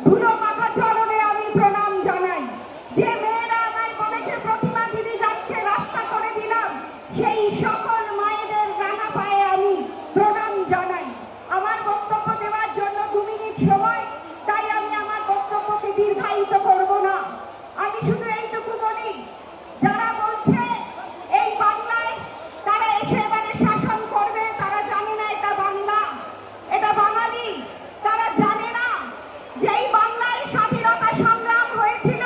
ধুলো মাথা চরণে আমি প্রণাম জানাই। যে মেয়েরা আমায় বলেছে প্রতিমা দিদি যাচ্ছে রাস্তা করে দিলাম, সেই সকল মায়েদের রাঙা পায়ে আমি প্রণাম জানাই। আমার বক্তব্য দেওয়ার জন্য 2 মিনিট সময়, তাই আমি আমার বক্তব্যকে দীর্ঘায়িত করব না। আমি শুধু এইটুকু বলি, যারা বলছে এই বাংলায় তারা এসে এবারে শাসন করবে, তারা জানে না এটা বাংলা, এটা বাঙালি। তারা জানে না যে এই বাংলায় স্বাধীনতা সংগ্রাম হয়েছিল,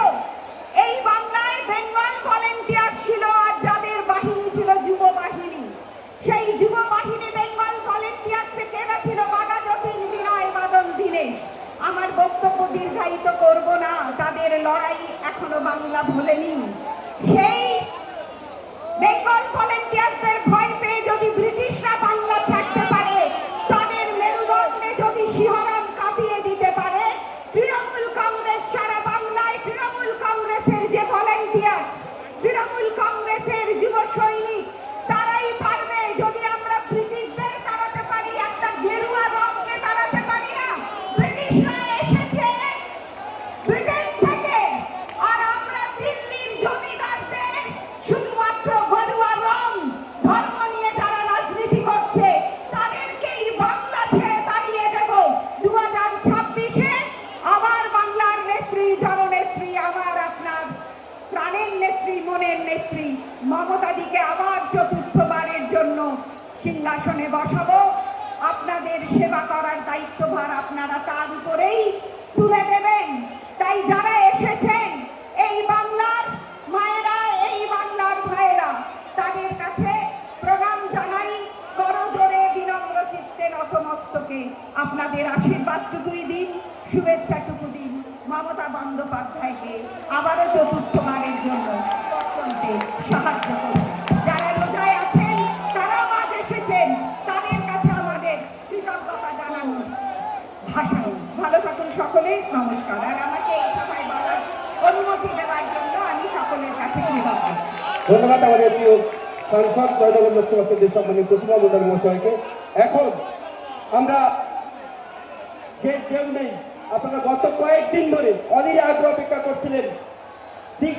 এই বাংলায় বেঙ্গল ভলেন্টিয়ার ছিল, আর যাদের বাহিনী ছিল যুব বাহিনী। সেই যুব বাহিনী বেঙ্গল ভলেন্টিয়ার্সে কেনা ছিল বাঘা যতীন, বিনয়, বাদল, দীনেশ। আমার বক্তব্য দীর্ঘায়িত করব না, তাদের লড়াই এখনো বাংলা ভোলেনি। সেই বেঙ্গল ভলেন্টিয়ারদের ভয় পেয়ে যদি ব্রিটিশরা বাংলা ছাড়তে পারে, তাদের মেরুদণ্ডে যদি শিহরণ কাঁপিয়ে দিতে পারে, তৃণমূল কংগ্রেস সারা বাংলায়, তৃণমূল কংগ্রেসের যে ভলেন্টিয়ার্স, তৃণমূল কংগ্রেসের যুব সৈনিক, তারাই পারবে। যদি আমরা ব্রিটিশদের তাড়াতে পারি, একটা গেরুয়া রঙকে তাড়াতে পারি না। ব্রিটিশরা এসেছে ব্রিটেন থেকে, আর আমরা দিল্লির জমিদারদের শুধুমাত্র গেরুয়া রং, ধর্ম নিয়ে যারা রাজনীতি করছে, তাদেরকেই বাংলা ছেড়ে তাড়িয়ে দেব। 2026-এ আবার বাংলার নেত্রী, জননেত্রী, আমার আপনার প্রাণের নেত্রী, মনের নেত্রী মমতাদিকে আবার 4র্থবারের জন্য সিংহাসনে বসাবো। আপনাদের সেবা করার দায়িত্বভার আপনারা তার উপরেই তুলে দেবেন। তাই যারা এসেছেন এই বাংলার মায়েরা, এই বাংলার ভাইয়েরা, তাদের কাছে প্রণাম জানাই, করজোড়ে বিনম্র চিত্তে নতমস্তকে। আপনাদের আশীর্বাদটুকুই দিন, শুভেচ্ছাটুকু দিন। মমতা বন্দ্যোপাধ্যায়কে আবারও 4র্থবারের জন্য পথ চলতে সাহায্য করুন। যারা রোজায় আছেন তারাও আজ এসেছেন, তাদের কাছে আমাদের কৃতজ্ঞতা জানানোর ভাষা। ভালো থাকুন সকলে, নমস্কার। আর আমাকে এই সভায় বলার অনুমতি দেওয়ার জন্য আমি সকলের কাছে কৃতজ্ঞ। ধন্যবাদ আমাদের প্রিয় সাংসদ জয়নগর লোকসভা কেন্দ্রের সম্মানীয় প্রতিমা মণ্ডল মহাশয়কে। এখন আমরা যে কেউ নেই, আপনারা গত কয়েকদিন ধরে অধীর আগ্রহ অপেক্ষা করছিলেন দিক